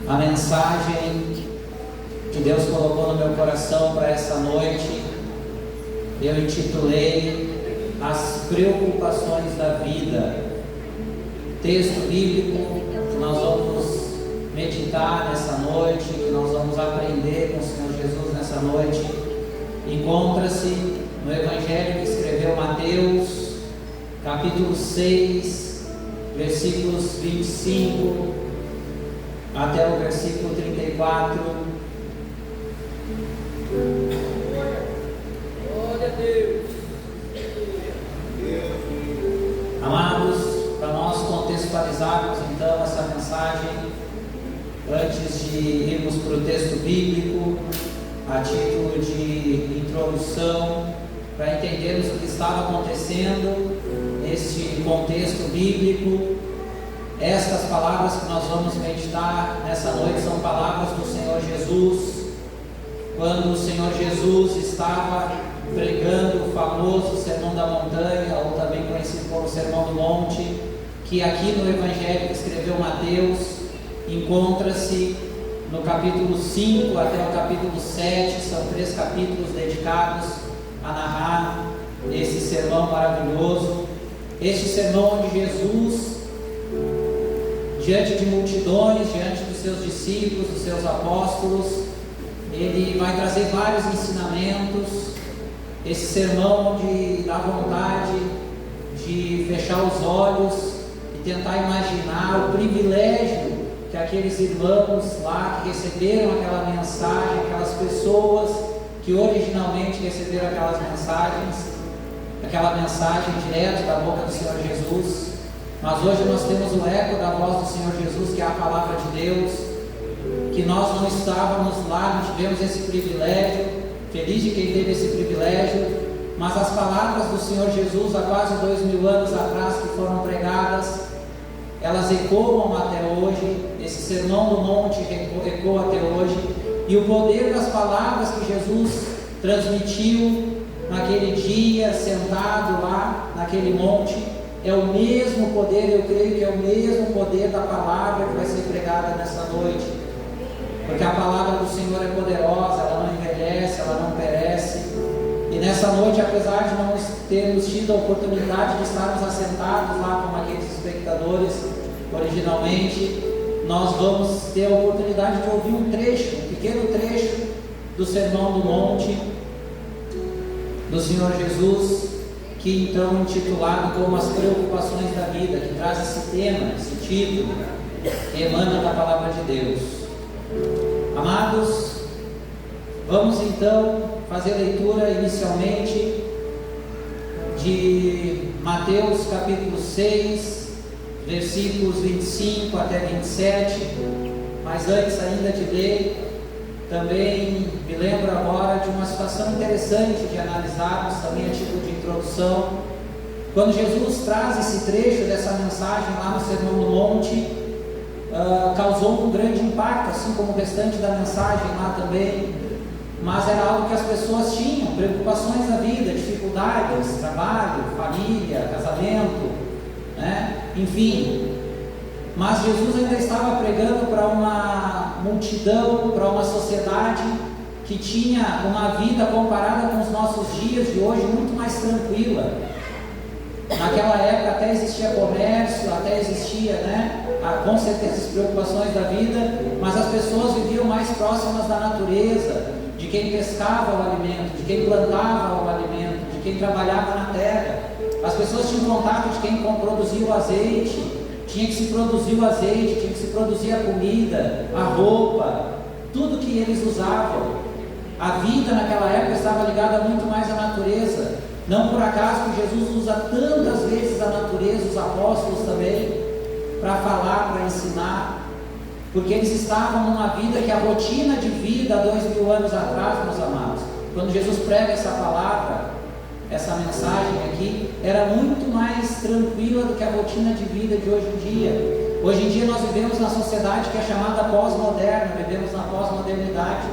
A mensagem que Deus colocou no meu coração para essa noite, eu intitulei As Preocupações da Vida. Texto bíblico que nós vamos meditar nessa noite, que nós vamos aprender com o Senhor Jesus nessa noite, encontra-se no Evangelho que escreveu Mateus, capítulo 6, versículos 25 até o versículo 34. Glória a Deus. Amados, para nós contextualizarmos então essa mensagem, antes de irmos para o texto bíblico, a título de introdução, para entendermos o que estava acontecendo neste contexto bíblico, estas palavras que nós vamos meditar nessa noite são palavras do Senhor Jesus, quando o Senhor Jesus estava pregando o famoso Sermão da Montanha, ou também conhecido como Sermão do Monte, que aqui no Evangelho que escreveu Mateus, encontra-se no capítulo 5 até o capítulo 7, são 3 capítulos dedicados a narrar esse sermão maravilhoso, este sermão onde Jesus, diante de multidões, diante dos seus discípulos, dos seus apóstolos, ele vai trazer vários ensinamentos. Esse sermão onde dá vontade de fechar os olhos e tentar imaginar o privilégio que aqueles irmãos lá que receberam aquela mensagem, aquelas pessoas que originalmente receberam aquela mensagem direto da boca do Senhor Jesus. Mas hoje nós temos o eco da voz do Senhor Jesus, que é a palavra de Deus, que nós não estávamos lá, não tivemos esse privilégio, feliz de quem teve esse privilégio, mas as palavras do Senhor Jesus há quase 2000 anos atrás que foram pregadas, elas ecoam até hoje, esse sermão do monte ecoa até hoje, e o poder das palavras que Jesus transmitiu naquele dia, sentado lá naquele monte, é o mesmo poder, eu creio que é o mesmo poder da palavra que vai ser pregada nessa noite, porque a palavra do Senhor é poderosa, ela não envelhece, ela não perece, e nessa noite, apesar de não termos tido a oportunidade de estarmos assentados lá como aqueles espectadores originalmente, nós vamos ter a oportunidade de ouvir um trecho, um pequeno trecho do Sermão do Monte do Senhor Jesus, que então intitulado como As Preocupações da Vida, que traz esse tema, esse título, que emana da palavra de Deus. Amados, vamos então fazer a leitura inicialmente de Mateus capítulo 6, versículos 25 até 27, mas antes ainda de ler, também me lembro agora de uma situação interessante de analisarmos também a título de introdução. Quando Jesus traz esse trecho dessa mensagem lá no Sermão do Monte, causou um grande impacto, assim como o restante da mensagem lá também, mas era algo que as pessoas tinham, preocupações da vida, dificuldades, trabalho, família, casamento, né? Enfim. Mas Jesus ainda estava pregando para uma multidão, para uma sociedade que tinha uma vida comparada com os nossos dias de hoje muito mais tranquila. Naquela época até existia comércio, até existia, com certeza as preocupações da vida, mas as pessoas viviam mais próximas da natureza, de quem pescava o alimento, de quem plantava o alimento, de quem trabalhava na terra. As pessoas tinham contato de quem produzia o azeite. Tinha que se produzir o azeite, tinha que se produzir a comida, a roupa, tudo que eles usavam. A vida naquela época estava ligada muito mais à natureza. Não por acaso que Jesus usa tantas vezes a natureza, os apóstolos também, para falar, para ensinar, porque eles estavam numa vida que a rotina de vida há 2000 anos atrás, meus amados, quando Jesus prega essa palavra, essa mensagem aqui, era muito mais tranquila do que a rotina de vida de hoje em dia. Hoje em dia nós vivemos na sociedade que é chamada pós-moderna, vivemos na pós-modernidade.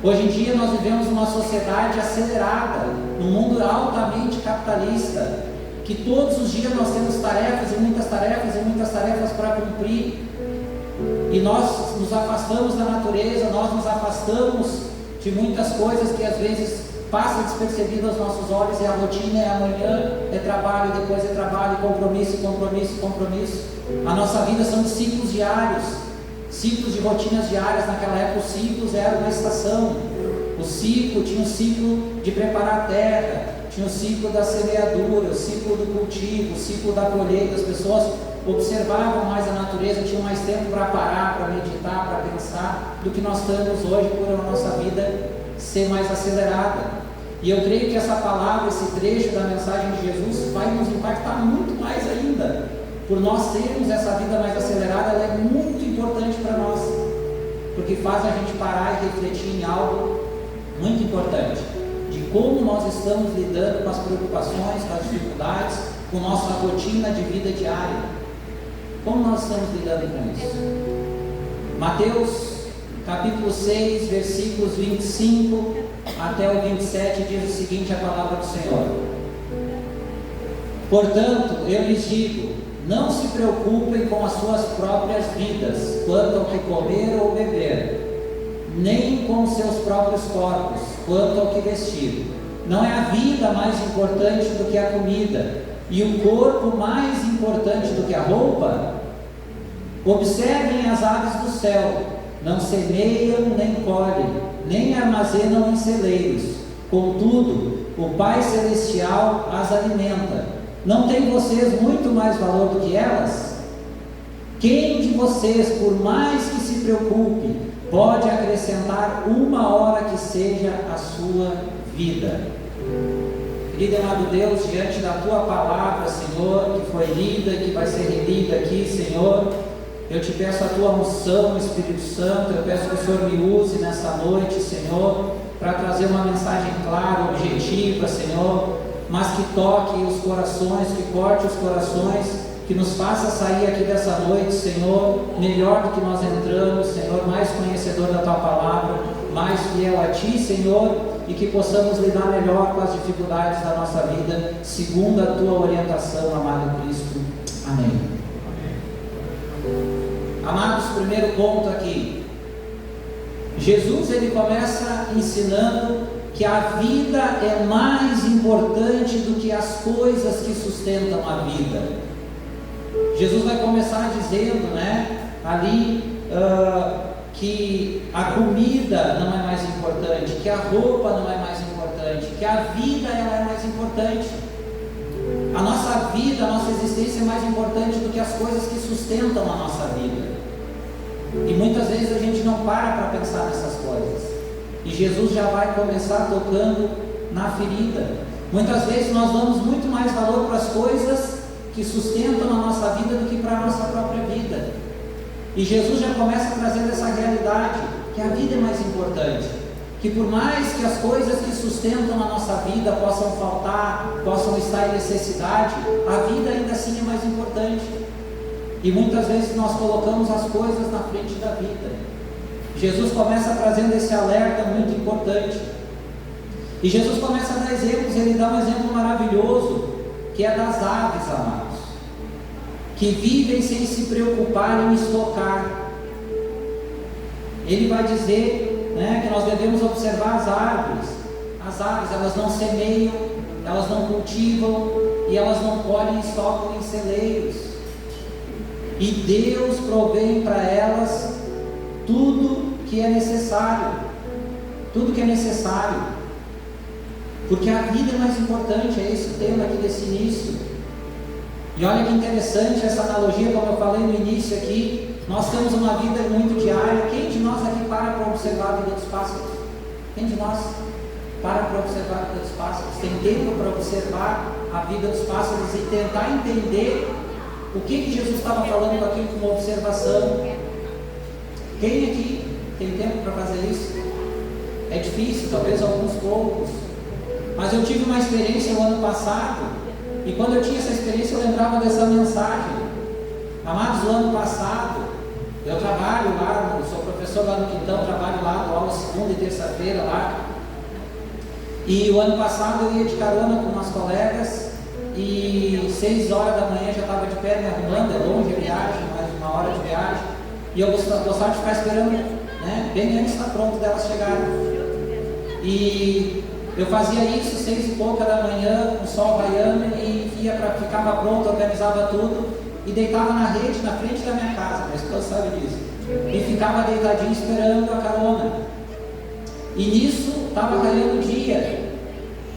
Hoje em dia nós vivemos numa sociedade acelerada, num mundo altamente capitalista, que todos os dias nós temos tarefas e muitas tarefas para cumprir. E nós nos afastamos da natureza, nós nos afastamos de muitas coisas que às vezes passa despercebido aos nossos olhos. É a rotina, é amanhã, é trabalho, depois é trabalho, compromisso, compromisso, compromisso. A nossa vida são de ciclos diários, ciclos de rotinas diárias. Naquela época os ciclos eram uma estação. O ciclo tinha o ciclo de preparar a terra, tinha o ciclo da semeadura, o ciclo do cultivo, o ciclo da colheita. As pessoas observavam mais a natureza, tinham mais tempo para parar, para meditar, para pensar, do que nós temos hoje, por a nossa vida ser mais acelerada. E eu creio que essa palavra, esse trecho da mensagem de Jesus vai nos impactar muito mais ainda. Por nós termos essa vida mais acelerada, ela é muito importante para nós, porque faz a gente parar e refletir em algo muito importante, de como nós estamos lidando com as preocupações, com as dificuldades, com nossa rotina de vida diária. Como nós estamos lidando com isso? Mateus capítulo 6, versículos 25 até o 27 diz o seguinte, a palavra do Senhor: portanto, eu lhes digo, não se preocupem com as suas próprias vidas, quanto ao que comer ou beber, nem com seus próprios corpos, quanto ao que vestir. Não é a vida mais importante do que a comida, e o corpo mais importante do que a roupa? Observem as aves do céu, não semeiam nem colhem, nem armazenam em celeiros, contudo, o Pai Celestial as alimenta. Não tem vocês muito mais valor do que elas? Quem de vocês, por mais que se preocupe, pode acrescentar uma hora que seja a sua vida? Querido e amado Deus, diante da Tua palavra, Senhor, que foi lida e que vai ser relida aqui, Senhor, eu te peço a Tua unção, Espírito Santo. Eu peço que o Senhor me use nessa noite, Senhor, para trazer uma mensagem clara, objetiva, Senhor, mas que toque os corações, que corte os corações, que nos faça sair aqui dessa noite, Senhor, melhor do que nós entramos, Senhor, mais conhecedor da Tua palavra, mais fiel a Ti, Senhor, e que possamos lidar melhor com as dificuldades da nossa vida, segundo a Tua orientação, amado Cristo. Amém. Amados, primeiro ponto aqui, Jesus ele começa ensinando que a vida é mais importante do que as coisas que sustentam a vida. Jesus vai começar dizendo, ali que a comida não é mais importante, que a roupa não é mais importante, que a vida ela é mais importante. A nossa vida, a nossa existência é mais importante do que as coisas que sustentam a nossa vida. E muitas vezes a gente não para pensar nessas coisas. E Jesus já vai começar tocando na ferida. Muitas vezes nós damos muito mais valor para as coisas que sustentam a nossa vida do que para a nossa própria vida. E Jesus já começa trazendo essa realidade, que a vida é mais importante. Que por mais que as coisas que sustentam a nossa vida possam faltar, possam estar em necessidade, a vida ainda assim é mais importante. E muitas vezes nós colocamos as coisas na frente da vida. Jesus começa trazendo esse alerta muito importante. E Jesus começa a dar exemplos. Ele dá um exemplo maravilhoso, que é das aves, amados, que vivem sem se preocupar em estocar. Ele vai dizer que nós devemos observar as árvores. As aves, elas não semeiam, elas não cultivam, e elas não colhem e estocam em celeiros. E Deus provém para elas tudo que é necessário. Tudo que é necessário. Porque a vida é mais importante, é esse o tema aqui desse início. E olha que interessante essa analogia, como eu falei no início aqui. Nós temos uma vida muito diária. Quem de nós aqui para observar a vida dos pássaros? Quem de nós para observar a vida dos pássaros? Tem tempo para observar a vida dos pássaros e tentar entender o que Jesus estava falando com aquilo como observação? Quem aqui tem tempo para fazer isso? É difícil, talvez alguns poucos. Mas eu tive uma experiência no ano passado, e quando eu tinha essa experiência eu lembrava dessa mensagem. Amados, no ano passado, eu trabalho lá, sou professor lá no Quintão, trabalho lá, dou aula segunda e terça-feira lá. E o ano passado eu ia de carona com umas colegas, e 6 horas da manhã já estava de pé me arrumando, é longe a viagem, mais 1 hora de viagem. E eu gostava de ficar esperando, né, bem antes da pronto delas chegarem. E eu fazia isso 6 e pouca da manhã, com o sol raiando, e ficava pronto, organizava tudo, e deitava na rede, na frente da minha casa, minha esposa sabe disso. E ficava deitadinho esperando a carona. E nisso estava raiando o dia.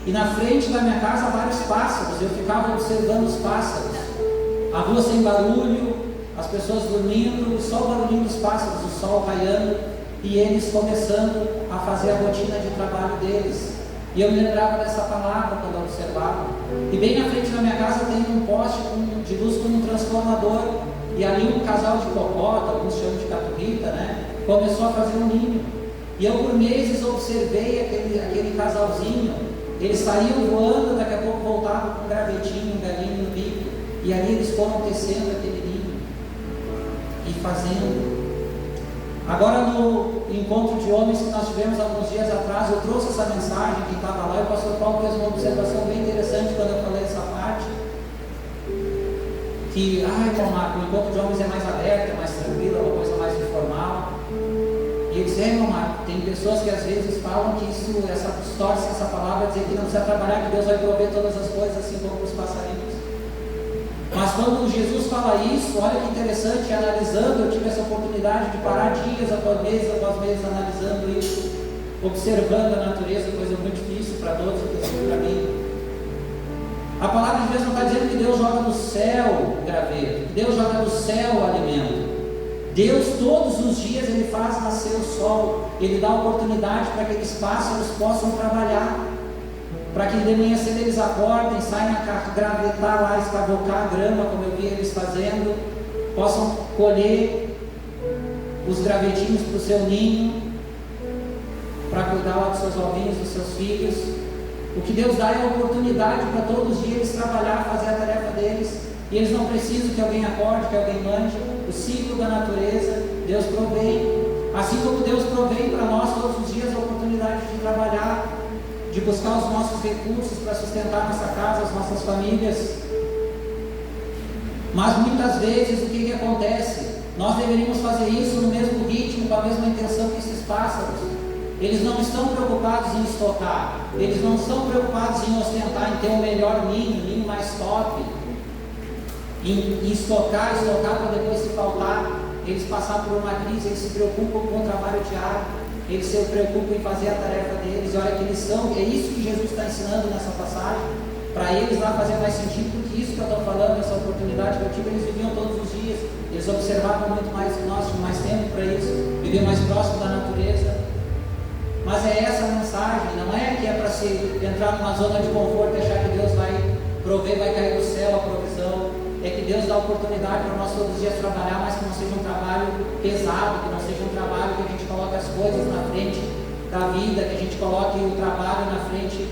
E na frente da minha casa vários pássaros, eu ficava observando os pássaros. A rua sem barulho, as pessoas dormindo, só o barulhinho dos pássaros, o sol raiando, e eles começando a fazer a rotina de trabalho deles. E eu me lembrava dessa palavra quando eu observava. E bem na frente da minha casa tem um poste de luz com um transformador. E ali um casal de cocota, alguns chamam de caturrita, né, começou a fazer um ninho. E eu por meses observei aquele casalzinho. Eles saíam voando, daqui a pouco voltavam com um gravetinho, um galinho no bico. E ali eles foram tecendo aquele ninho e fazendo. Agora no encontro de homens que nós tivemos alguns dias atrás, eu trouxe essa mensagem, quem estava lá, e o pastor Paulo fez uma observação bem interessante quando eu falei essa parte, que, irmão Marco, o encontro de homens é mais aberto, é mais tranquilo, é uma coisa mais informal. E eu disse, irmão Marco, tem pessoas que às vezes falam que distorcem essa palavra, dizer que não precisa trabalhar, que Deus vai prover todas as coisas, assim como os passarinhos. Mas quando Jesus fala isso, olha que interessante, analisando, eu tive essa oportunidade de parar dias após meses analisando isso, observando a natureza, coisa muito difícil para todos, inclusive para mim. A palavra de Deus não está dizendo que Deus joga do céu o graveto, que Deus joga do céu o alimento. Deus todos os dias Ele faz nascer o sol, Ele dá oportunidade para que aqueles pássaros possam trabalhar, para que de manhã cedo eles acordem, saiam a gravetar lá, escavocar a grama, como eu vi eles fazendo, possam colher os gravetinhos para o seu ninho, para cuidar lá dos seus ovinhos, dos seus filhos. O que Deus dá é a oportunidade para todos os dias eles trabalhar, fazer a tarefa deles, e eles não precisam que alguém acorde, que alguém mande. O ciclo da natureza, Deus provém, assim como Deus provém para nós todos os dias a oportunidade de trabalhar, de buscar os nossos recursos para sustentar nossa casa, as nossas famílias. Mas muitas vezes o que acontece? Nós deveríamos fazer isso no mesmo ritmo, com a mesma intenção que esses pássaros. Eles não estão preocupados em estocar, eles não estão preocupados em ostentar, em ter o melhor ninho mais top, em estocar para depois se faltar, eles passar por uma crise. Eles se preocupam com o trabalho diário, eles se preocupam em fazer a tarefa deles. Olha que eles são, é isso que Jesus está ensinando nessa passagem. Para eles lá fazer mais sentido do que isso que eu estou falando, essa oportunidade que eu tive. Eles viviam todos os dias, eles observavam muito mais que nós, tinham mais tempo para isso, viviam mais próximo da natureza. Mas é essa a mensagem, não é que é para se entrar numa zona de conforto e achar que Deus vai prover, vai cair do céu a provisão. É que Deus dá a oportunidade para nós todos os dias trabalhar, mas que não seja um trabalho pesado, que não seja um trabalho que a gente coloque as coisas na frente da vida, que a gente coloque o trabalho na frente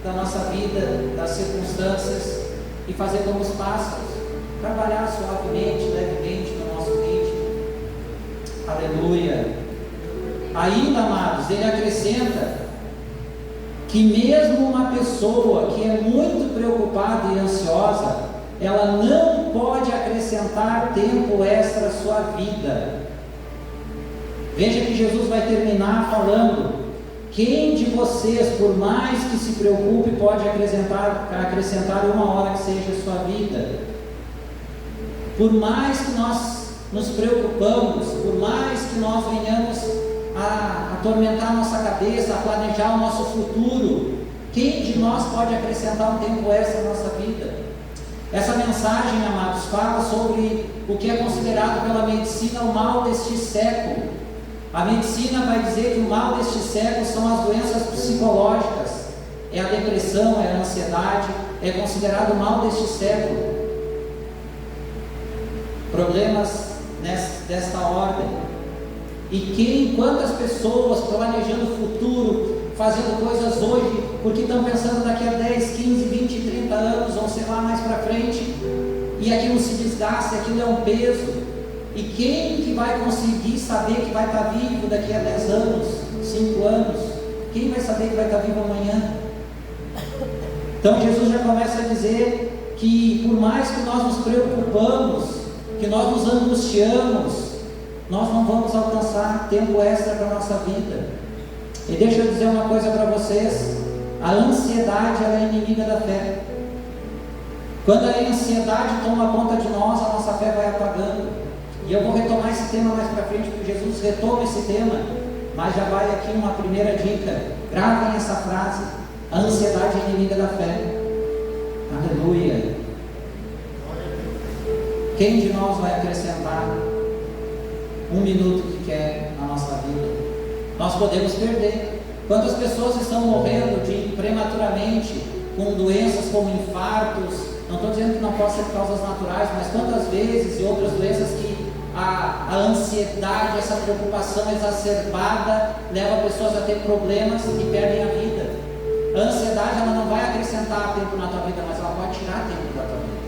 da nossa vida, das circunstâncias, e fazer como os pássaros, trabalhar suavemente, levemente no nosso ritmo. Aleluia! Ainda, amados, ele acrescenta que mesmo uma pessoa que é muito preocupada e ansiosa, ela não pode acrescentar tempo extra à sua vida. Veja que Jesus vai terminar falando: quem de vocês, por mais que se preocupe, pode acrescentar uma hora que seja a sua vida? Por mais que nós nos preocupamos, por mais que nós venhamos a atormentar a nossa cabeça, a planejar o nosso futuro, quem de nós pode acrescentar um tempo extra à nossa vida? Essa mensagem, amados, fala sobre o que é considerado pela medicina o mal deste século. A medicina vai dizer que o mal deste século são as doenças psicológicas, é a depressão, é a ansiedade, é considerado o mal deste século. Problemas desta ordem. E quantas pessoas planejando o futuro, fazendo coisas hoje, porque estão pensando daqui a 10, 15, 20, 30 anos, ou sei lá, mais para frente, e aquilo se desgasta, aquilo é um peso. E quem que vai conseguir saber que vai estar vivo daqui a 10 anos, 5 anos? Quem vai saber que vai estar vivo amanhã? Então Jesus já começa a dizer que por mais que nós nos preocupamos, que nós nos angustiamos, nós não vamos alcançar tempo extra para a nossa vida. E deixa eu dizer uma coisa para vocês: a ansiedade, ela é inimiga da fé. Quando a ansiedade toma conta de nós, a nossa fé vai apagando. E eu vou retomar esse tema mais para frente, porque Jesus retoma esse tema, mas já vai aqui uma primeira dica. Gravem essa frase: a ansiedade é inimiga da fé. Aleluia. Quem de nós vai acrescentar um minuto que quer na nossa vida? Nós podemos perder. Quantas pessoas estão morrendo prematuramente com doenças como infartos? Não estou dizendo que não possa ser causas naturais, mas quantas vezes e outras doenças que a ansiedade, essa preocupação exacerbada leva pessoas a ter problemas e perdem a vida. A ansiedade, ela não vai acrescentar tempo na tua vida, mas ela pode tirar tempo da tua vida.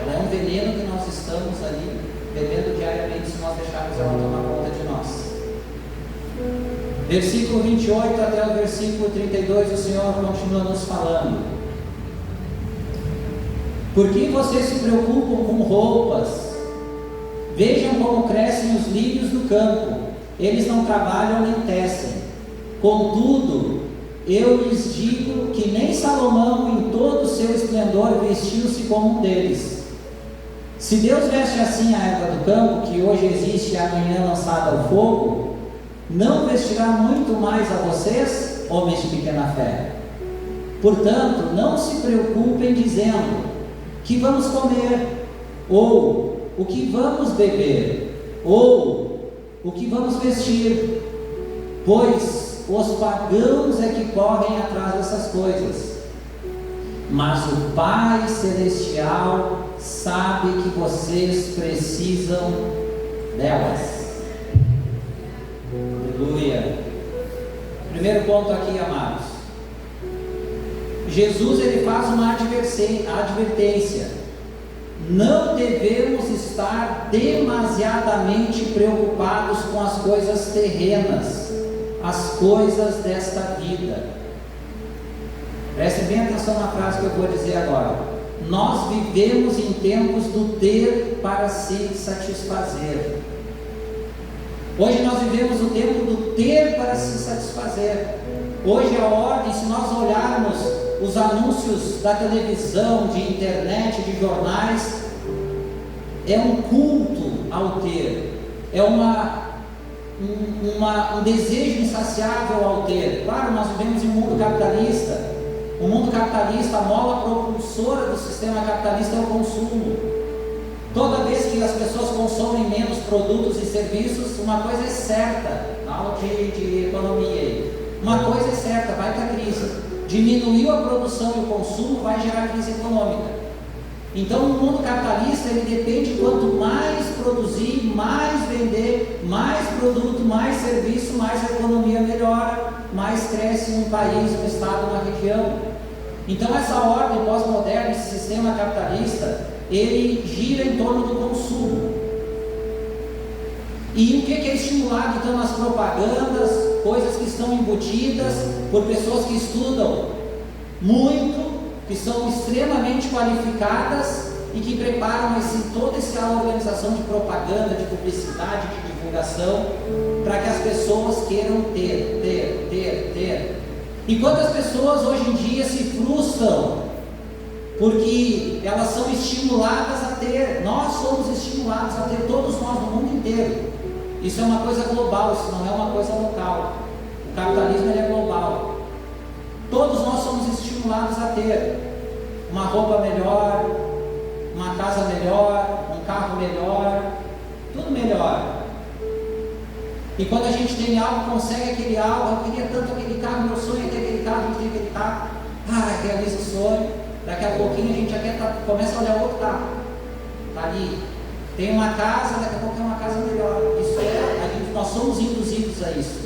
Ela é um veneno que nós estamos ali bebendo diariamente se nós deixarmos ela tomar conta de nós. Versículo 28 até o versículo 32, o Senhor continua nos falando: por que vocês se preocupam com roupas? Vejam como crescem os lírios do campo, eles não trabalham nem tecem. Contudo, eu lhes digo que nem Salomão em todo o seu esplendor vestiu-se como um deles. Se Deus veste assim a erva do campo, que hoje existe e amanhã lançada ao fogo, não vestirá muito mais a vocês, homens de pequena fé? Portanto, não se preocupem dizendo: que vamos comer? Ou o que vamos beber? Ou o que vamos vestir? Pois os pagãos é que correm atrás dessas coisas. Mas o Pai Celestial sabe que vocês precisam delas. Aleluia. Primeiro ponto aqui, amados. Jesus, ele faz uma advertência: não devemos estar demasiadamente preocupados com as coisas terrenas, as coisas desta vida. Prestem bem atenção na frase que eu vou dizer agora. Nós vivemos em tempos do ter para se satisfazer. Hoje nós vivemos o tempo do ter para se satisfazer. Hoje a ordem, se nós olharmos os anúncios da televisão, de internet, de jornais, é um culto ao ter, é um desejo insaciável ao ter. Claro, nós vivemos em um mundo capitalista. O mundo capitalista, a mola propulsora do sistema capitalista é o consumo. Toda vez que as pessoas consomem menos produtos e serviços, uma coisa é certa, na aula de economia aí, uma coisa é certa: vai ter crise. Diminuiu a produção e o consumo, vai gerar crise econômica. Então, o mundo capitalista, ele depende: quanto mais produzir, mais vender, mais produto, mais serviço, mais a economia melhora, mais cresce um país, um estado, uma região. Então, essa ordem pós-moderna, esse sistema capitalista, ele gira em torno do consumo. E o que é estimulado então nas propagandas? Coisas que estão embutidas por pessoas que estudam muito, que são extremamente qualificadas e que preparam toda essa organização de propaganda, de publicidade, de divulgação, para que as pessoas queiram ter. E quantas pessoas hoje em dia se frustram porque elas são estimuladas a ter? Nós somos estimulados a ter, todos nós, no mundo inteiro. Isso é uma coisa global, isso não é uma coisa local. O capitalismo, ele é global. Todos nós somos estimulados a ter uma roupa melhor, uma casa melhor, um carro melhor, tudo melhor. E quando a gente tem algo, consegue aquele algo: eu queria tanto aquele carro, meu sonho é ter aquele carro, a gente tem aquele carro, realiza o sonho. Daqui a pouquinho a gente já começa a olhar outro carro, está ali. Tem uma casa, daqui a pouco é uma casa melhor. Isso nós somos induzidos a isso.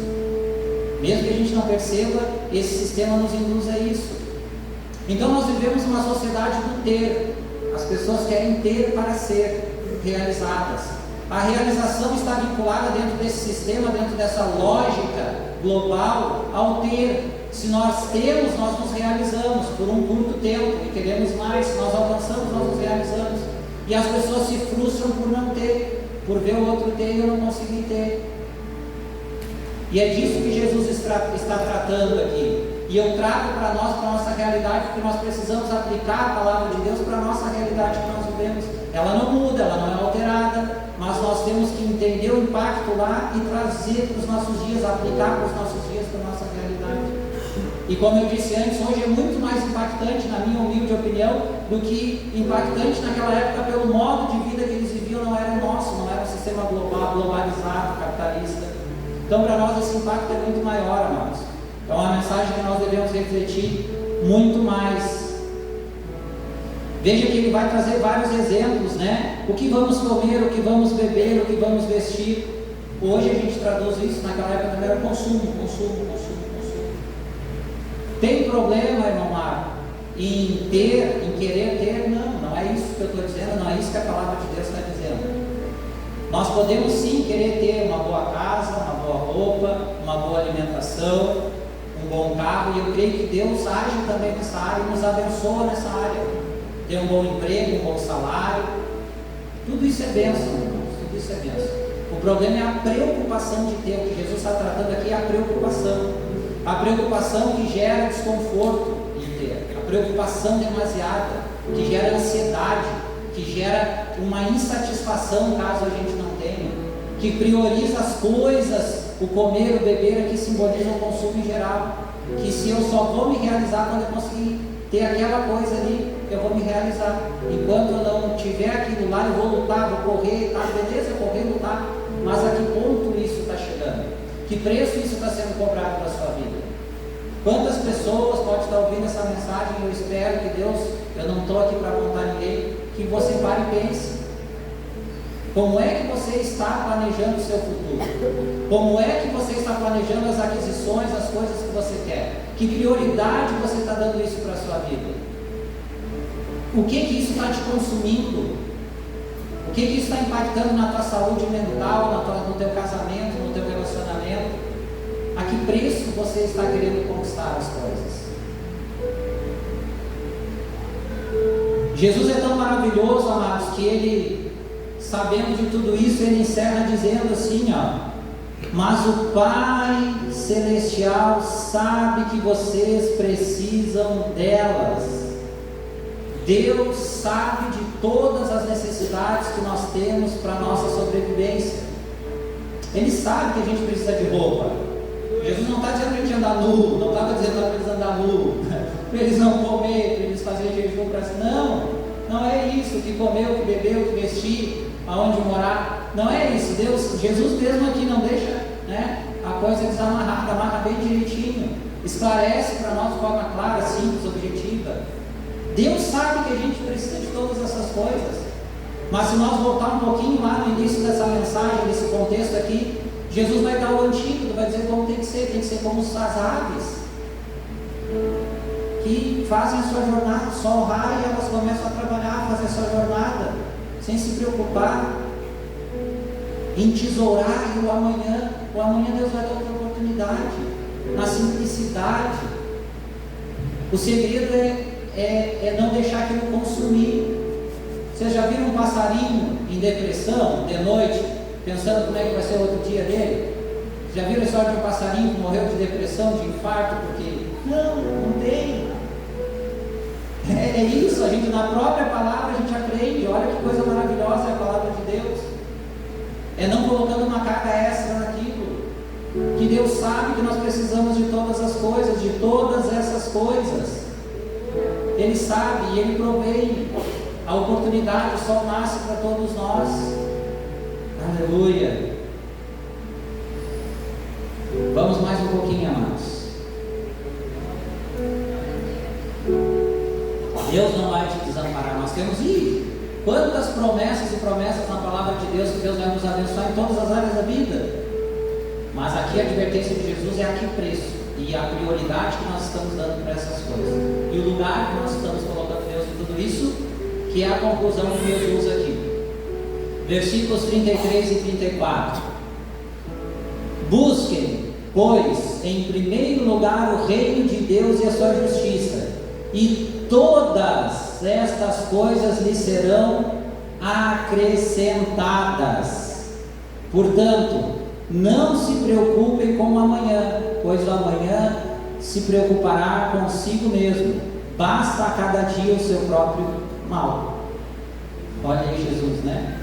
Mesmo que a gente não perceba, esse sistema nos induz a isso. Então nós vivemos uma sociedade do ter. As pessoas querem ter para ser realizadas. A realização está vinculada dentro desse sistema, dentro dessa lógica global, ao ter. Se nós temos, nós nos realizamos por um curto tempo e queremos mais. Se nós alcançamos, nós nos realizamos. E as pessoas se frustram por não ter. por ver o outro ter e eu não consegui ter. E é disso que Jesus está tratando aqui. E eu trago para nós, para a nossa realidade, porque nós precisamos aplicar a palavra de Deus para a nossa realidade que nós vivemos. Ela não muda, ela não é alterada, mas nós temos que entender o impacto lá e trazer para os nossos dias, aplicar para os nossos dias, para a nossa realidade. E como eu disse antes, hoje é muito mais impactante, na minha humilde opinião, do que impactante naquela época pelo modo de vida que eles viviam, não era o nosso, não era um sistema globalizado, capitalista. Então para nós esse impacto é muito maior, amados. É uma mensagem que nós devemos refletir muito mais. Veja que ele vai trazer vários exemplos, né? O que vamos comer, o que vamos beber, o que vamos vestir. Hoje a gente traduz isso, naquela época também era consumo. Tem problema, irmão Marco, em ter, em querer ter? Não é isso que eu estou dizendo, não é isso que a palavra de Deus está dizendo. Nós podemos sim querer ter uma boa casa, uma boa roupa, uma boa alimentação, um bom carro, e eu creio que Deus age também nessa área e nos abençoa nessa área. Ter um bom emprego, um bom salário, tudo isso é bênção, irmãos, tudo isso é bênção. O problema é a preocupação de ter. O que Jesus está tratando aqui é a preocupação que gera desconforto em ter, a preocupação demasiada, que gera ansiedade, que gera uma insatisfação caso a gente não tenha, que prioriza as coisas, o comer, o beber, que simboliza o consumo em geral, que se eu só vou me realizar quando eu conseguir ter aquela coisa ali, eu vou me realizar. Enquanto eu não tiver aquilo lá, eu vou lutar, vou correr, tá? Beleza, correr, lutar, mas a que ponto isso está chegando? Que preço isso está sendo cobrado para a sua vida? Quantas pessoas podem estar ouvindo essa mensagem? Eu espero que Deus, eu não estou aqui para apontar ninguém, que você pare e pense. Como é que você está planejando o seu futuro? Como é que você está planejando as aquisições, as coisas que você quer? Que prioridade você está dando isso para a sua vida? O que isso está te consumindo? O que isso está impactando na tua saúde mental, no teu casamento, no teu relacionamento? A que preço você está querendo conquistar as coisas? Jesus é tão maravilhoso, amados, que ele, sabendo de tudo isso, ele encerra dizendo assim, ó: mas o Pai Celestial sabe que vocês precisam delas. Deus sabe de todas as necessidades que nós temos para a nossa sobrevivência. Ele sabe que a gente precisa de roupa. Jesus não está dizendo para a gente andar nu, não estava dizendo para eles andar nu, para eles não comer, para eles fazerem jejum, não é isso, o que comer, o que beber, o que vestir, aonde morar, não é isso. Jesus mesmo aqui não deixa, né, a coisa desamarrada, amarra bem direitinho, esclarece para nós de forma clara, simples, objetiva. Deus sabe que a gente precisa de todas essas coisas, mas se nós voltar um pouquinho lá no início dessa mensagem, nesse contexto aqui, Jesus vai dar o antídoto, vai dizer como tem que ser como as aves, que fazem a sua jornada, o sol raia e elas começam a trabalhar, a fazer a sua jornada, sem se preocupar em tesourar o amanhã. O amanhã Deus vai dar outra oportunidade, na simplicidade. O segredo é não deixar aquilo consumir. Vocês já viram um passarinho em depressão, de noite, pensando como é que vai ser o outro dia dele? Já viram a história de um passarinho que morreu de depressão, de infarto, porque não tem. É isso, a gente na própria palavra a gente aprende. Olha que coisa maravilhosa é a palavra de Deus. É não colocando uma carga extra naquilo, que Deus sabe que nós precisamos de todas as coisas, de todas essas coisas. Ele sabe e Ele provém. A oportunidade, o sol nasce para todos nós. Aleluia. Vamos mais um pouquinho, amados. Deus não vai te desamparar. Nós temos quantas promessas e promessas na palavra de Deus, que Deus vai nos abençoar em todas as áreas da vida. Mas aqui a advertência de Jesus é a que preço, e a prioridade que nós estamos dando para essas coisas, e o lugar que nós estamos colocando Deus em tudo isso, que é a conclusão que Deus usa aqui. Versículos 33 e 34. Busquem, pois, em primeiro lugar o reino de Deus e a sua justiça, e todas estas coisas lhe serão acrescentadas. Portanto, não se preocupem com o amanhã, pois o amanhã se preocupará consigo mesmo. Basta a cada dia o seu próprio mal. Olha aí Jesus, né?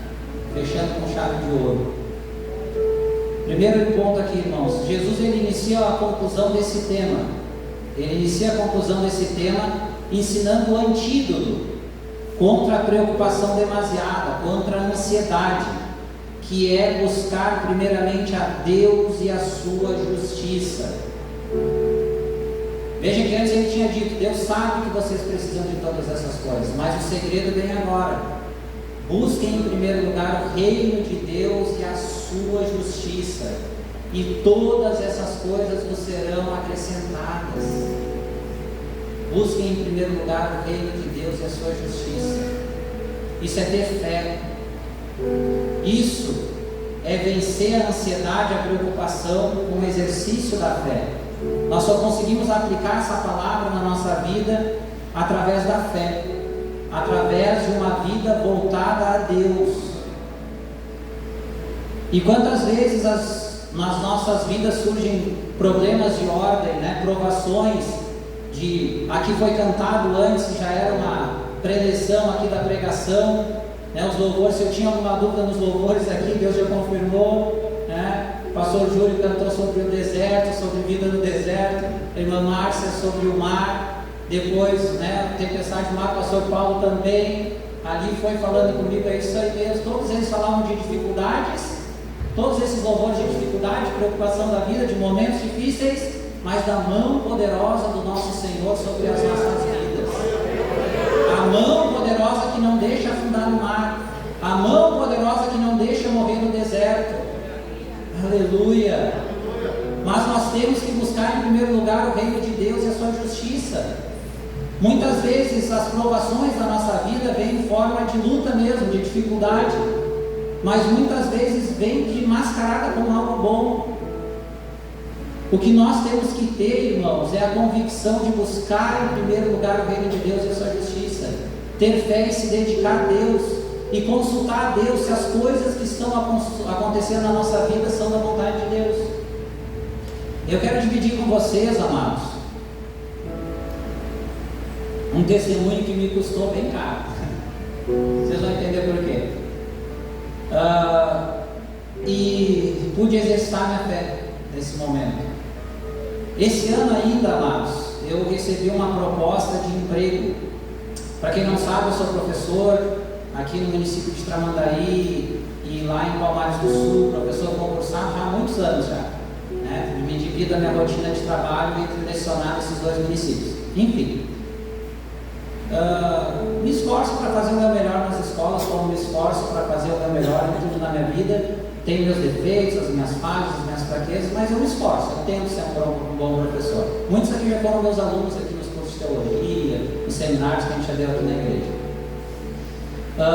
Fechando com chave de ouro. Primeiro ponto aqui, irmãos. Jesus, ele inicia a conclusão desse tema. Ele inicia a conclusão desse tema ensinando o antídoto contra a preocupação demasiada, contra a ansiedade, que é buscar primeiramente a Deus e a sua justiça. Veja que antes ele tinha dito: Deus sabe que vocês precisam de todas essas coisas, mas o segredo vem agora. Busquem em primeiro lugar o reino de Deus e a sua justiça, e todas essas coisas vos serão acrescentadas. Busquem em primeiro lugar o reino de Deus e a sua justiça. Isso é ter fé. Isso é vencer a ansiedade, a preocupação com o exercício da fé. Nós só conseguimos aplicar essa palavra na nossa vida através da fé, através de uma vida voltada a Deus. E quantas vezes nas nossas vidas surgem problemas de ordem, né? Provações aqui foi cantado antes, já era uma preleção aqui da pregação, né? Os louvores, se eu tinha alguma dúvida nos louvores aqui, Deus já confirmou, né? O pastor Júlio cantou sobre o deserto, sobre vida no deserto, a irmã Márcia sobre o mar, depois, né, tempestade do mar, o pastor Paulo também, ali foi falando comigo, é isso aí mesmo. Todos eles falavam de dificuldades, todos esses louvores de dificuldade, de preocupação da vida, de momentos difíceis, mas da mão poderosa do nosso Senhor sobre as nossas vidas. A mão poderosa que não deixa afundar no mar, a mão poderosa que não deixa morrer no deserto. Aleluia! Mas nós temos que buscar em primeiro lugar o reino de Deus e a sua justiça. Muitas vezes as provações da nossa vida vêm em forma de luta mesmo, de dificuldade, mas muitas vezes vem de mascarada como algo bom. O que nós temos que ter, irmãos, é a convicção de buscar em primeiro lugar o reino de Deus e a sua justiça, ter fé e se dedicar a Deus, e consultar a Deus se as coisas que estão acontecendo na nossa vida são da vontade de Deus. Eu quero dividir com vocês, amados, um testemunho que me custou bem caro. Vocês vão entender por quê. E pude exercitar minha fé nesse momento. Esse ano ainda, amados, eu recebi uma proposta de emprego. Para quem não sabe, eu sou professor aqui no município de Tramandaí e lá em Palmares do Sul, professor concursado já há muitos anos já, né? Me divido a minha rotina de trabalho entre lecionar esses dois municípios. Enfim, me esforço para fazer o meu melhor nas escolas, como me esforço para fazer o meu melhor em tudo na minha vida. Tenho meus defeitos, as minhas falhas, as minhas fraquezas, mas eu me esforço, eu tento ser um bom professor. Muitos aqui já foram meus alunos aqui nos cursos de teologia, nos seminários que a gente já deu aqui na igreja.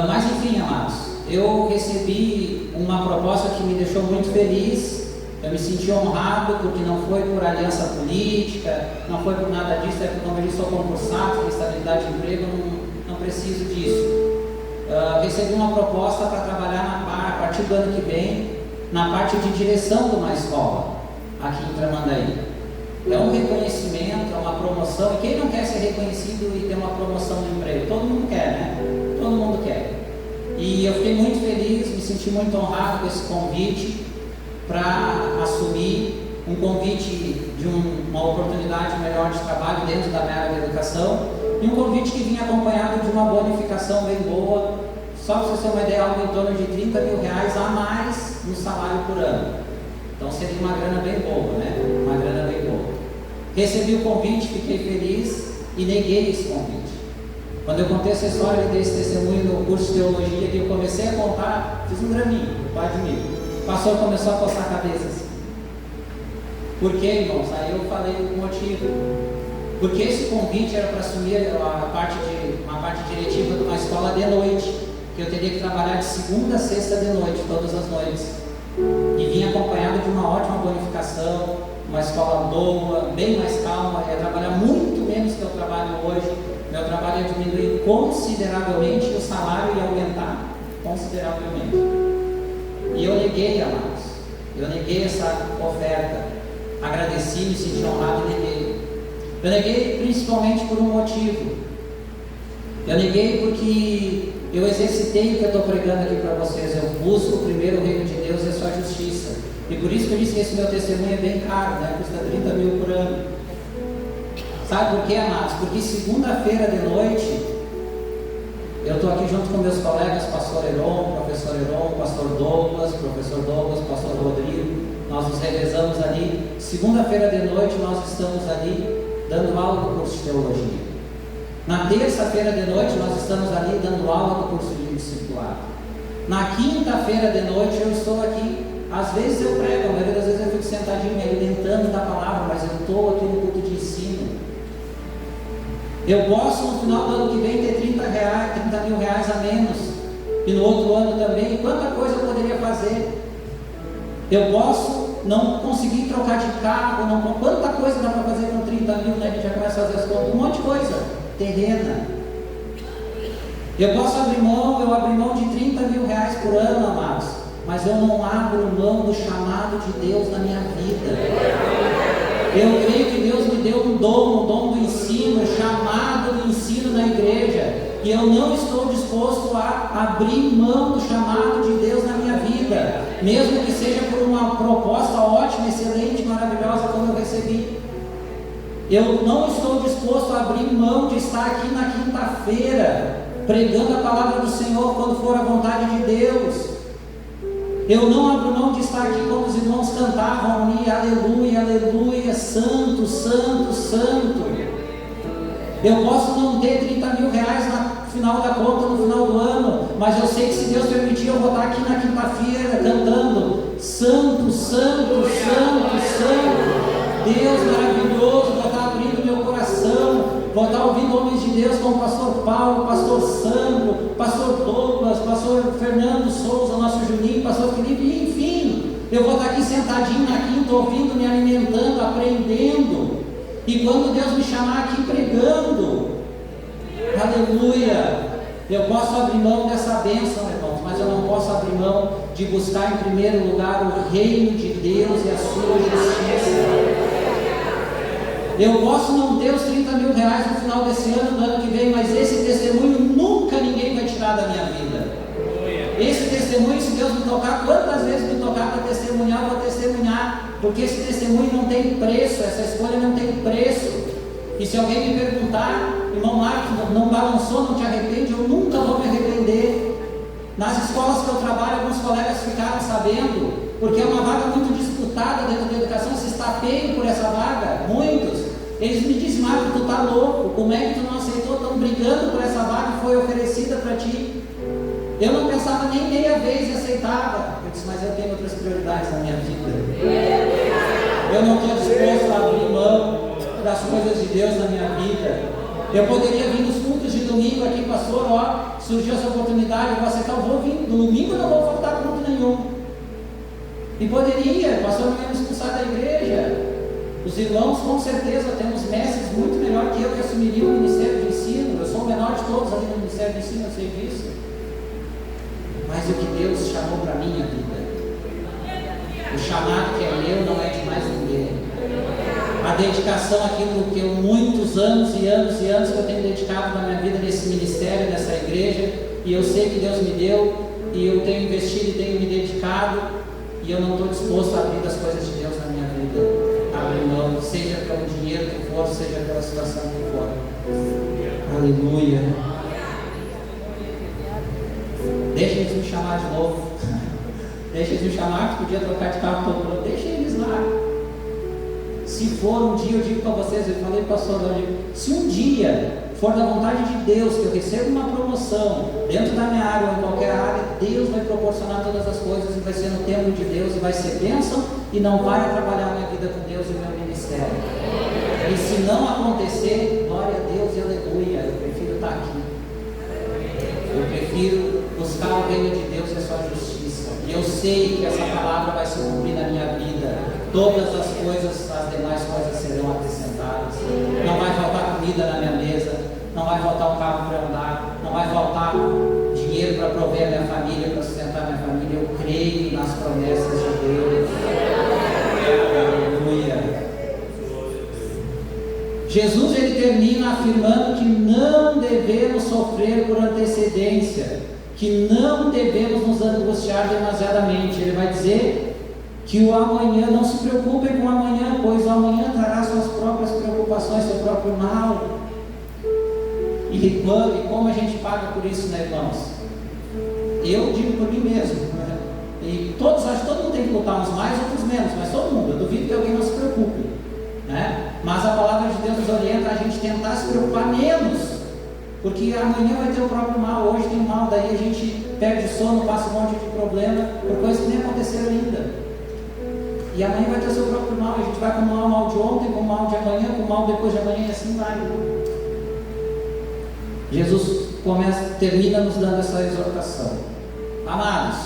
Mas enfim, amados, eu recebi uma proposta que me deixou muito feliz. Eu me senti honrado, porque não foi por aliança política, não foi por nada disso, é porque como eu sou concursado, tenho estabilidade de emprego, não preciso disso. Recebi uma proposta para trabalhar a partir do ano que vem, na parte de direção de uma escola, aqui em Tramandaí. É um reconhecimento, é uma promoção, e quem não quer ser reconhecido e ter uma promoção no emprego? Todo mundo quer, né? Todo mundo quer. E eu fiquei muito feliz, me senti muito honrado com esse convite, para assumir um convite de uma oportunidade melhor de trabalho dentro da minha área de educação, e um convite que vinha acompanhado de uma bonificação bem boa, só para você ter uma ideia, algo em torno de R$30 mil a mais no salário por ano. Então seria uma grana bem boa, né? Uma grana bem boa. Recebi o convite, fiquei feliz e neguei esse convite. Quando eu contei essa história e dei esse testemunho no curso de teologia, que eu comecei a contar, fiz um draminho, pai de mim. O pastor começou a coçar a cabeça assim. Por quê, irmãos? Aí eu falei o motivo. Porque esse convite era para assumir uma parte diretiva de uma escola de noite, que eu teria que trabalhar de segunda a sexta de noite, todas as noites. E vinha acompanhado de uma ótima bonificação, uma escola boa, bem mais calma. Eu ia trabalhar muito menos que eu trabalho hoje. Meu trabalho ia diminuir consideravelmente e o salário ia aumentar consideravelmente. E eu neguei, amados. Eu neguei essa oferta. Agradeci, me senti honrado e neguei. Eu neguei principalmente por um motivo. Eu neguei porque eu exercitei o que eu estou pregando aqui para vocês. Eu busco primeiro o reino de Deus e a sua justiça. E por isso que eu disse que esse meu testemunho é bem caro, né? Custa 30 mil por ano. Sabe por quê, amados? Porque segunda-feira de noite, eu estou aqui junto com meus colegas, pastor Heron, professor Heron, pastor Douglas, professor Douglas, pastor Rodrigo. Nós nos revezamos ali. Segunda-feira de noite nós estamos ali dando aula do curso de teologia. Na terça-feira de noite nós estamos ali dando aula do curso de discipulado. Na quinta-feira de noite eu estou aqui. Às vezes eu prego, a maioria das vezes eu fico sentadinho me alimentando da palavra, mas eu estou aqui no culto de ensino. Eu posso no final do ano que vem ter 30 mil reais a menos, e no outro ano também. E quanta coisa eu poderia fazer. Eu posso não conseguir trocar de carro, quanta coisa dá para fazer com 30 mil, né? A gente já começa a fazer as contas, um monte de coisa terrena. Eu posso abrir mão, eu abri mão de 30 mil reais por ano, amados, mas eu não abro mão do chamado de Deus na minha vida. Eu creio que Deus me deu um dom do ensino, chamado do ensino na igreja, e eu não estou disposto a abrir mão do chamado de Deus na minha vida, mesmo que seja por uma proposta ótima, excelente, maravilhosa como eu recebi. Eu não estou disposto a abrir mão de estar aqui na quinta-feira, pregando a palavra do Senhor quando for a vontade de Deus. Eu não abro mão de estar aqui quando os irmãos cantavam ali, aleluia, aleluia, santo, santo, santo. Eu posso não ter 30 mil reais no final da conta, no final do ano, mas eu sei que se Deus permitir, eu vou estar aqui na quinta-feira cantando santo, santo, santo, santo. Deus maravilhoso, vou estar abrindo meu coração, vou estar ouvindo homens de Deus como o pastor Paulo, pastor Sandro, pastor Douglas, pastor Fernando Souza, nosso Juninho, pastor Felipe, enfim, eu vou estar aqui sentadinho na quinta, ouvindo, me alimentando, aprendendo, e quando Deus me chamar aqui pregando, aleluia, eu posso abrir mão dessa bênção, irmãos, mas eu não posso abrir mão de buscar em primeiro lugar o reino de Deus e a sua justiça. Eu posso não ter os 30 mil reais no final desse ano, do ano que vem, mas esse testemunho nunca ninguém vai tirar da minha vida. Esse testemunho, se Deus me tocar, quantas vezes me tocar para testemunhar, eu vou testemunhar, porque esse testemunho não tem preço, essa escolha não tem preço. E se alguém me perguntar, irmão Marcos, não balançou, não te arrepende? Eu nunca vou me arrepender. Nas escolas que eu trabalho, alguns colegas ficaram sabendo, porque é uma vaga muito disputada dentro da educação, se estapeiem por essa vaga, muitos. Eles me dizem, Marcos, tu tá louco, como é que tu não aceitou? Estão brigando por essa vaga que foi oferecida para ti. Eu não pensava nem meia vez e aceitava. Eu disse, mas eu tenho outras prioridades na minha vida. Eu não estou disposto a abrir mão das coisas de Deus na minha vida. Eu poderia vir nos cultos de domingo aqui, pastor, ó, surgiu essa oportunidade, eu vou aceitar, eu vou vir, domingo eu não vou faltar culto nenhum. E poderia, o pastor não ia me expulsar da igreja. Os irmãos, com certeza, temos mestres muito melhor que eu que assumiriam o ministério de ensino. Eu sou o menor de todos ali no ministério de ensino, eu sei disso. Mas o que Deus chamou para a minha vida, o chamado que é meu não é de mais ninguém. A dedicação, aquilo que eu, muitos anos e anos e anos que eu tenho dedicado na minha vida nesse ministério, nessa igreja, e eu sei que Deus me deu, e eu tenho investido e tenho me dedicado, e eu não estou disposto a abrir das coisas de Deus na minha vida. Abrir mão, seja pelo dinheiro que for, seja pela situação que for. Aleluia. Deixa eles me chamar de novo. Deixa eles me chamar, que podia trocar de carro todo mundo. Deixa eles lá. Se for um dia, eu digo para vocês, eu falei para o pastor, se um dia for da vontade de Deus, que eu receba uma promoção dentro da minha área ou em qualquer área, Deus vai proporcionar todas as coisas e vai ser no tempo de Deus e vai ser bênção e não vai atrapalhar a minha vida com Deus e o meu ministério. E se não acontecer, glória a Deus e aleluia, eu prefiro estar aqui. Eu prefiro buscar o reino de Deus e a sua justiça. E eu sei que essa palavra vai se cumprir na minha vida. Todas as coisas, as demais coisas serão acrescentadas. Não vai faltar comida na minha mesa, não vai faltar um carro para andar, não vai faltar dinheiro para prover a minha família, para sustentar sustentar minha família, eu creio nas promessas de Deus. Aleluia. Jesus ele termina afirmando que não devemos sofrer por antecedência, que não devemos nos angustiar demasiadamente. Ele vai dizer que o amanhã, não se preocupem com o amanhã, pois o amanhã trará suas próprias preocupações, seu próprio mal. E como a gente paga por isso, né, irmãos? Eu digo por mim mesmo, né? E acho que todo mundo tem que lutar, uns mais, outros menos, mas todo mundo, eu duvido que alguém não se preocupe, né? Mas a palavra de Deus nos orienta a gente tentar se preocupar menos, porque amanhã vai ter o próprio mal, hoje tem mal, daí a gente perde sono, passa um monte de problema, por coisas que nem aconteceram ainda. E amanhã vai ter o seu próprio mal, a gente vai acumular o mal de ontem, com o mal de amanhã, com o mal depois de amanhã, e assim vai. Jesus termina nos dando essa exortação. Amados,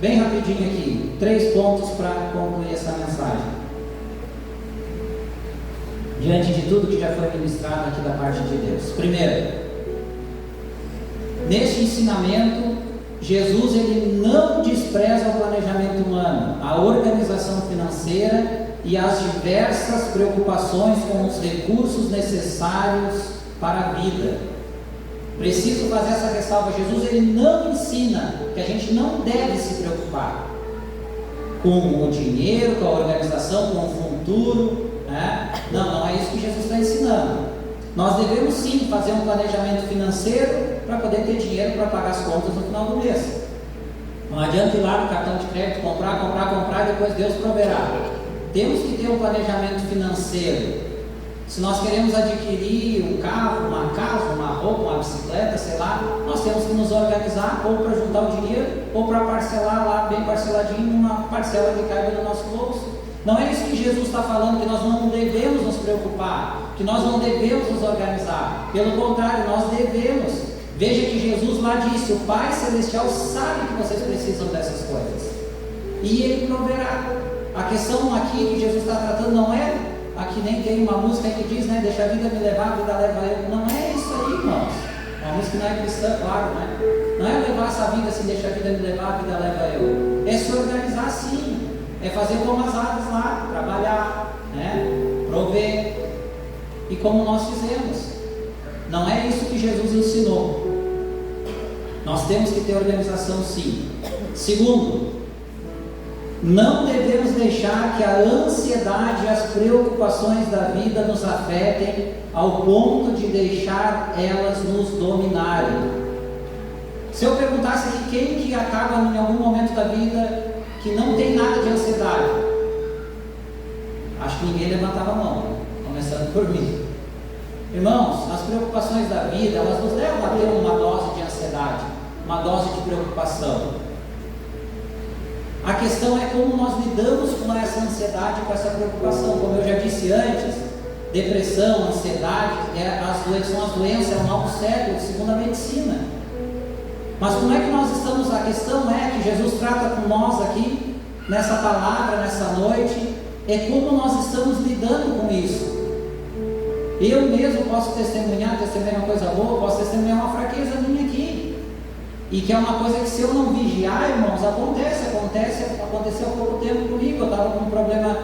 bem rapidinho aqui, 3 pontos para concluir essa mensagem. Diante de tudo que já foi ministrado aqui da parte de Deus. Primeiro, neste ensinamento, Jesus ele não despreza o planejamento humano, a organização financeira e as diversas preocupações com os recursos necessários para a vida. Preciso fazer essa ressalva. Jesus ele não ensina que a gente não deve se preocupar com o dinheiro, com a organização, com o futuro, né? Não é isso que Jesus está ensinando. Nós devemos sim fazer um planejamento financeiro para poder ter dinheiro para pagar as contas no final do mês. Não adianta ir lá no cartão de crédito, comprar e depois Deus proverá. Temos que ter um planejamento financeiro. Se nós queremos adquirir um carro, uma casa, uma roupa, uma bicicleta, sei lá, nós temos que nos organizar ou para juntar o dinheiro ou para parcelar lá bem parceladinho uma parcela que caiba no nosso bolso. Não é isso que Jesus está falando, que nós não devemos nos preocupar, que nós não devemos nos organizar. Pelo contrário, nós devemos. Veja que Jesus lá disse: o Pai Celestial sabe que vocês precisam dessas coisas e Ele proverá. A questão aqui que Jesus está tratando não é, aqui nem tem uma música que diz, né, deixa a vida me levar, a vida leva eu. Não é isso aí, irmãos. Uma música não é cristã, claro, né? Não é levar essa vida assim, deixa a vida me levar, a vida leva eu. É se organizar sim. É fazer como as aves lá, trabalhar, né? Prover. E como nós fizemos. Não é isso que Jesus ensinou. Nós temos que ter organização sim. Segundo, não devemos deixar que a ansiedade e as preocupações da vida nos afetem ao ponto de deixar elas nos dominarem. Se eu perguntasse aqui quem que acaba em algum momento da vida que não tem nada de ansiedade, acho que ninguém levantava a mão, começando por mim. Irmãos, as preocupações da vida, elas nos levam a ter uma dose de ansiedade, uma dose de preocupação. A questão é como nós lidamos com essa ansiedade, com essa preocupação. Como eu já disse antes, depressão, ansiedade, são as doenças, é um mal sério, segundo a medicina. Mas como é que nós estamos? A questão é que Jesus trata com nós aqui, nessa palavra, nessa noite, é como nós estamos lidando com isso. Eu mesmo posso testemunhar uma coisa boa, posso testemunhar uma fraqueza minha aqui. E que é uma coisa que se eu não vigiar, irmãos, aconteceu há pouco tempo comigo. Eu estava com um problema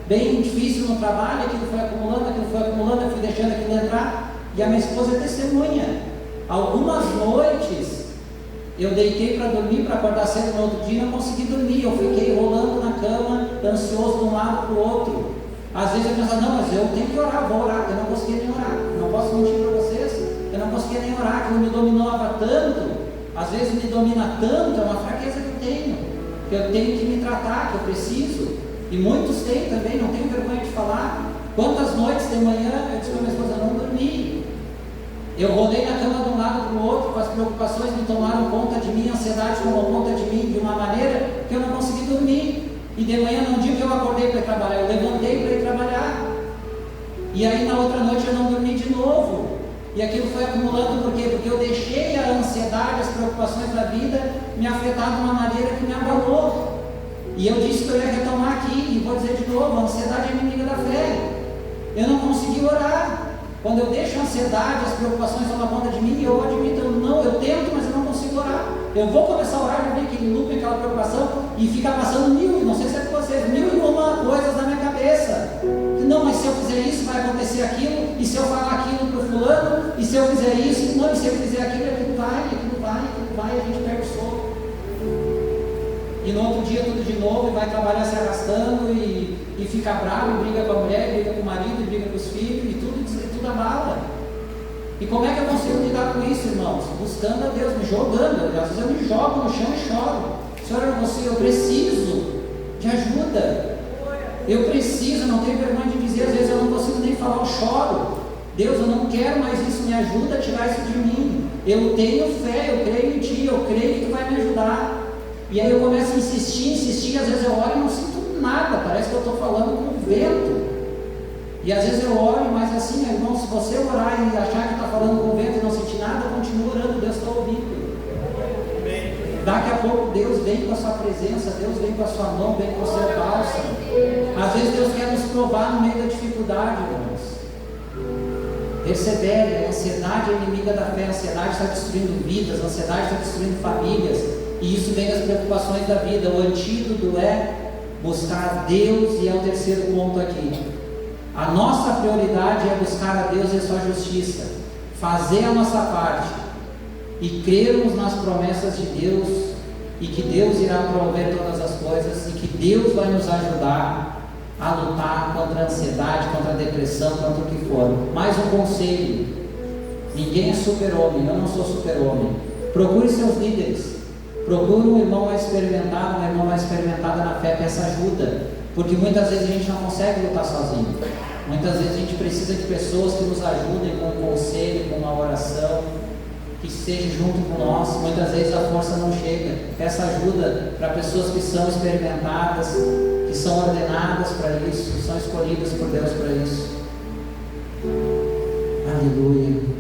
bem difícil no trabalho, aquilo foi acumulando, eu fui deixando aquilo entrar, e a minha esposa é testemunha. Algumas noites eu deitei para dormir, para acordar cedo no outro dia, não consegui dormir, eu fiquei rolando na cama, ansioso de um lado para o outro. Às vezes eu pensava, não, mas eu tenho que orar, vou orar. Eu não conseguia nem orar, não posso mentir para vocês, eu não conseguia nem orar, aquilo me dominava tanto. Às vezes me domina tanto, é uma fraqueza que eu tenho que me tratar, que eu preciso, e muitos têm também, não tenho vergonha de falar. Quantas noites de manhã eu disse para minha esposa, não dormi, eu rolei na cama de um lado para o outro, com as preocupações me tomaram conta de mim, a ansiedade tomou conta de mim de uma maneira que eu não consegui dormir, e de manhã não digo que eu acordei para ir trabalhar, eu levantei para ir trabalhar, e aí na outra noite eu não dormi de novo. E aquilo foi acumulando, por quê? Porque eu deixei a ansiedade, as preocupações da vida me afetar de uma maneira que me abalou. E eu disse que eu ia retomar aqui, e vou dizer de novo, a ansiedade é inimiga da fé. Eu não consegui orar. Quando eu deixo a ansiedade, as preocupações tomar conta de mim, eu admito, eu tento, mas eu não consigo consigo orar. Eu vou começar a orar, já vem aquele loop, aquela preocupação, e fica passando não sei se é com vocês, 1001 coisas na minha cabeça. Não, mas se eu fizer isso, vai acontecer aquilo, e se eu falar aquilo para o fulano, e se eu fizer isso, não, e se eu fizer aquilo, aquilo vai, a gente pega o sono. E no outro dia tudo de novo, e vai trabalhar se arrastando, e fica bravo, e briga com a mulher, briga com o marido, e briga com os filhos, e tudo abala. E como é que eu consigo lidar com isso, irmãos? Buscando a Deus, me jogando. Às vezes eu me jogo no chão e choro. Senhor, eu preciso de ajuda. Eu preciso, não tenho vergonha de dizer, às vezes eu não consigo nem falar, eu choro. Deus, eu não quero mais isso, me ajuda a tirar isso de mim. Eu tenho fé, eu creio em Ti, eu creio que Tu vai me ajudar. E aí eu começo a insistir, às vezes eu oro e não sinto nada, parece que eu estou falando com o vento. E às vezes eu oro, mas assim, irmão, se você orar e achar que está falando com o vento e não sentir nada, continua orando, Deus está ouvindo. Daqui a pouco Deus vem com a sua presença, Deus vem com a sua mão, vem com o seu bálsamo. Às vezes Deus quer nos provar no meio da dificuldade, irmãos. Persevere, a ansiedade é inimiga da fé, a ansiedade está destruindo vidas, a ansiedade está destruindo famílias, e isso vem das preocupações da vida. O antídoto é buscar a Deus, e é o terceiro ponto aqui. A nossa prioridade é buscar a Deus e a sua justiça, fazer a nossa parte e crermos nas promessas de Deus, e que Deus irá prover todas as coisas, e que Deus vai nos ajudar a lutar contra a ansiedade, contra a depressão, contra o que for. Mais um conselho: ninguém é super-homem, eu não sou super-homem. Procure seus líderes, procure um irmão mais experimentado, uma irmã mais experimentada na fé, peça ajuda, porque muitas vezes a gente não consegue lutar sozinho. Muitas vezes a gente precisa de pessoas que nos ajudem com um conselho, com uma oração, que esteja junto com nós. Muitas vezes a força não chega. Peça ajuda para pessoas que são experimentadas, que são ordenadas para isso, são escolhidas por Deus para isso. Aleluia.